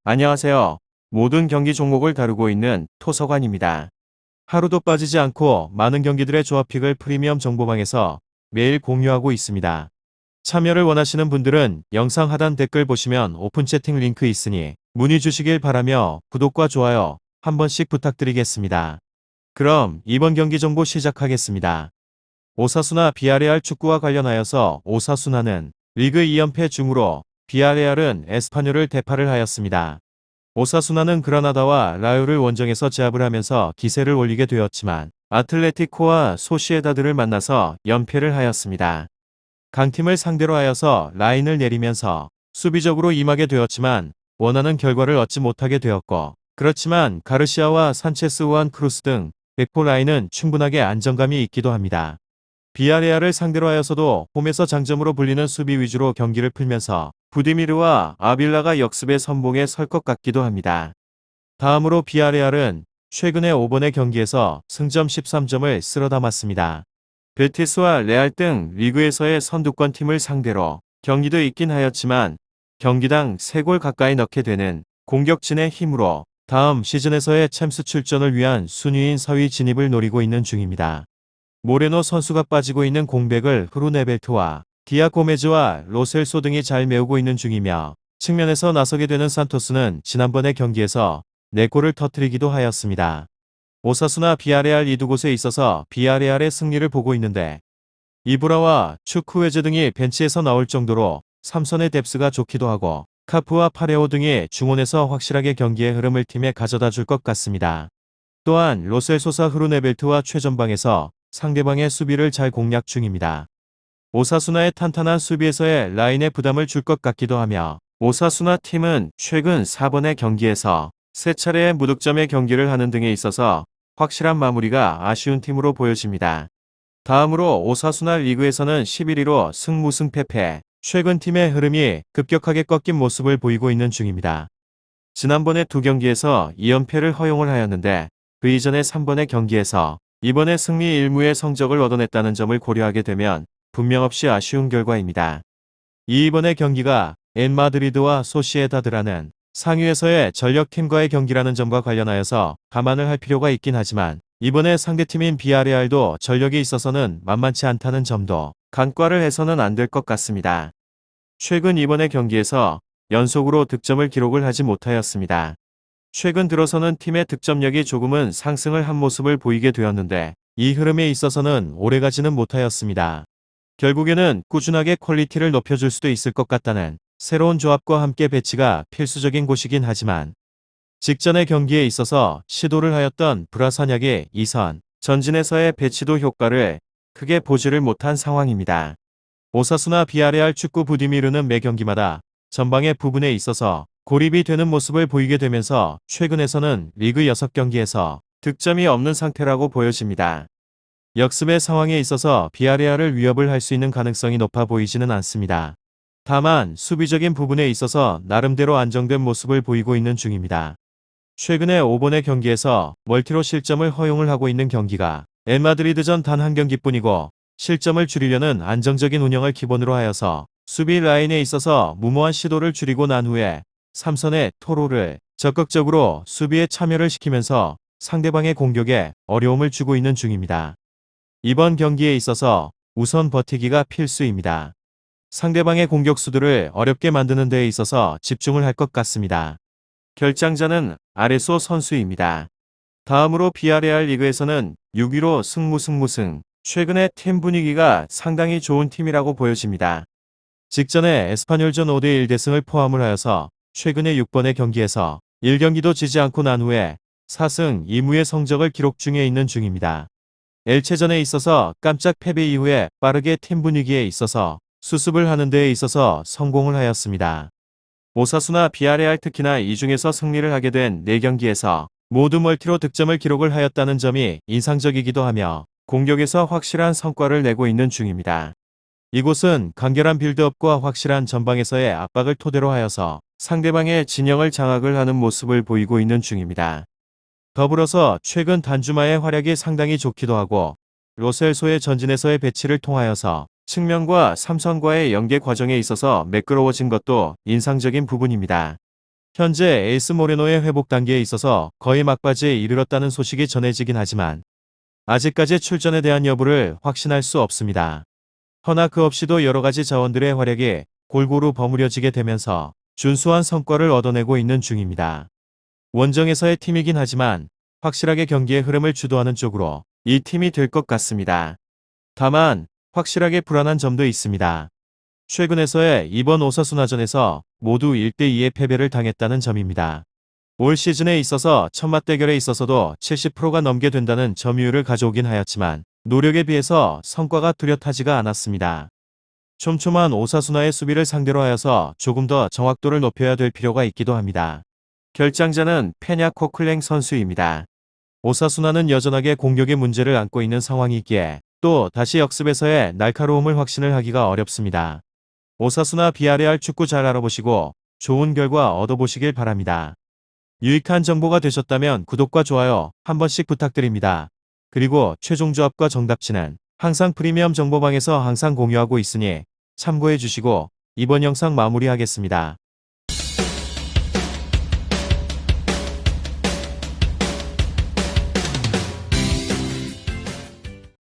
안녕하세요. 모든 경기 종목을 다루고 있는 토서관입니다. 하루도 빠지지 않고 많은 경기들의 조합픽을 프리미엄 정보방에서 매일 공유하고 있습니다. 참여를 원하시는 분들은 영상 하단 댓글 보시면 오픈 채팅 링크 있으니 문의 주시길 바라며 구독과 좋아요 한 번씩 부탁드리겠습니다. 그럼 이번 경기 정보 시작하겠습니다. 오사수나 비아레알 축구와 관련하여서 오사수나는 리그 2연패 중으로 비아레알은 에스파뇰을 대파를 하였습니다. 오사수나는 그라나다와 라요를 원정에서 제압을 하면서 기세를 올리게 되었지만 아틀레티코와 소시에다드를 만나서 연패를 하였습니다. 강팀을 상대로 하여서 라인을 내리면서 수비적으로 임하게 되었지만 원하는 결과를 얻지 못하게 되었고, 그렇지만 가르시아와 산체스 후안 크루스 등 백포 라인은 충분하게 안정감이 있기도 합니다. 비아레알을 상대로 하여서도 홈에서 장점으로 불리는 수비 위주로 경기를 풀면서 부디미르와 아빌라가 역습의 선봉에 설 것 같기도 합니다. 다음으로 비아레알은 최근의 5번의 경기에서 승점 13점을 쓸어 담았습니다. 베티스와 레알 등 리그에서의 선두권 팀을 상대로 경기도 있긴 하였지만 경기당 3골 가까이 넣게 되는 공격진의 힘으로 다음 시즌에서의 챔스 출전을 위한 순위인 4위 진입을 노리고 있는 중입니다. 모레노 선수가 빠지고 있는 공백을 후르네벨트와 디아고메즈와 로셀소 등이 잘 메우고 있는 중이며, 측면에서 나서게 되는 산토스는 지난번의 경기에서 4골을 터뜨리기도 하였습니다. 오사수나 비아레알 이 두 곳에 있어서 비아레알의 승리를 보고 있는데, 이브라와 추크웨즈 등이 벤치에서 나올 정도로 삼선의 뎁스가 좋기도 하고 카프와 파레오 등이 중원에서 확실하게 경기의 흐름을 팀에 가져다 줄 것 같습니다. 또한 로셀소사 후르네벨트와 최전방에서 상대방의 수비를 잘 공략 중입니다. 오사수나의 탄탄한 수비에서의 라인에 부담을 줄 것 같기도 하며, 오사수나 팀은 최근 4번의 경기에서 3차례의 무득점의 경기를 하는 등에 있어서 확실한 마무리가 아쉬운 팀으로 보여집니다. 다음으로 오사수나 리그에서는 11위로 승무승패패, 최근 팀의 흐름이 급격하게 꺾인 모습을 보이고 있는 중입니다. 지난번에 2경기에서 2연패를 허용을 하였는데 그 이전의 3번의 경기에서 이번에 승리 1무의 성적을 얻어냈다는 점을 고려하게 되면 분명 없이 아쉬운 결과입니다. 이번의 경기가 엔마드리드와 소시에다드라는 상위에서의 전력팀과의 경기라는 점과 관련하여서 감안을 할 필요가 있긴 하지만, 이번에 상대팀인 비아레알도 전력이 있어서는 만만치 않다는 점도 간과를 해서는 안 될 것 같습니다. 최근 이번의 경기에서 연속으로 득점을 기록을 하지 못하였습니다. 최근 들어서는 팀의 득점력이 조금은 상승을 한 모습을 보이게 되었는데 이 흐름에 있어서는 오래가지는 못하였습니다. 결국에는 꾸준하게 퀄리티를 높여줄 수도 있을 것 같다는 새로운 조합과 함께 배치가 필수적인 곳이긴 하지만, 직전의 경기에 있어서 시도를 하였던 브라사냐의 2선 전진에서의 배치도 효과를 크게 보지를 못한 상황입니다. 오사수나 비아레알 축구 부디미르는 매 경기마다 전방의 부분에 있어서 고립이 되는 모습을 보이게 되면서 최근에서는 리그 6경기에서 득점이 없는 상태라고 보여집니다. 역습의 상황에 있어서 비아레알을 위협을 할 수 있는 가능성이 높아 보이지는 않습니다. 다만 수비적인 부분에 있어서 나름대로 안정된 모습을 보이고 있는 중입니다. 최근에 5번의 경기에서 멀티로 실점을 허용을 하고 있는 경기가 엔마드리드전 단 한 경기뿐이고, 실점을 줄이려는 안정적인 운영을 기본으로 하여서 수비 라인에 있어서 무모한 시도를 줄이고 난 후에 삼선의 토로를 적극적으로 수비에 참여를 시키면서 상대방의 공격에 어려움을 주고 있는 중입니다. 이번 경기에 있어서 우선 버티기가 필수입니다. 상대방의 공격수들을 어렵게 만드는 데에 있어서 집중을 할 것 같습니다. 결장자는 아레소 선수입니다. 다음으로 비아레알 리그에서는 6위로 승무승무승, 최근의 팀 분위기가 상당히 좋은 팀이라고 보여집니다. 직전에 에스파뇰전 5대1 대승을 포함을 하여서 최근의 6번의 경기에서 1경기도 지지 않고 난 후에 4승 2무의 성적을 기록 중에 있는 중입니다. 엘체전에 있어서 깜짝 패배 이후에 빠르게 팀 분위기에 있어서 수습을 하는 데에 있어서 성공을 하였습니다. 오사수나 비아레알 특히나 이 중에서 승리를 하게 된 4경기에서 모두 멀티로 득점을 기록을 하였다는 점이 인상적이기도 하며 공격에서 확실한 성과를 내고 있는 중입니다. 이곳은 간결한 빌드업과 확실한 전방에서의 압박을 토대로 하여서 상대방의 진영을 장악을 하는 모습을 보이고 있는 중입니다. 더불어서 최근 단주마의 활약이 상당히 좋기도 하고, 로셀소의 전진에서의 배치를 통하여서 측면과 삼선과의 연계 과정에 있어서 매끄러워진 것도 인상적인 부분입니다. 현재 에이스 모레노의 회복 단계에 있어서 거의 막바지에 이르렀다는 소식이 전해지긴 하지만 아직까지 출전에 대한 여부를 확신할 수 없습니다. 허나 그 없이도 여러가지 자원들의 활약이 골고루 버무려지게 되면서 준수한 성과를 얻어내고 있는 중입니다. 원정에서의 팀이긴 하지만 확실하게 경기의 흐름을 주도하는 쪽으로 이 팀이 될 것 같습니다. 다만 확실하게 불안한 점도 있습니다. 최근에서의 이번 오사수나전에서 모두 1대2의 패배를 당했다는 점입니다. 올 시즌에 있어서 첫 맞대결에 있어서도 70%가 넘게 된다는 점유율을 가져오긴 하였지만 노력에 비해서 성과가 뚜렷하지가 않았습니다. 촘촘한 오사수나의 수비를 상대로 하여서 조금 더 정확도를 높여야 될 필요가 있기도 합니다. 결장자는 페냐 코클랭 선수입니다. 오사수나는 여전하게 공격의 문제를 안고 있는 상황이기에 또 다시 역습에서의 날카로움을 확신을 하기가 어렵습니다. 오사수나 비아레알 축구 잘 알아보시고 좋은 결과 얻어보시길 바랍니다. 유익한 정보가 되셨다면 구독과 좋아요 한 번씩 부탁드립니다. 그리고 최종 조합과 정답치는 항상 프리미엄 정보방에서 항상 공유하고 있으니 참고해 주시고 이번 영상 마무리하겠습니다.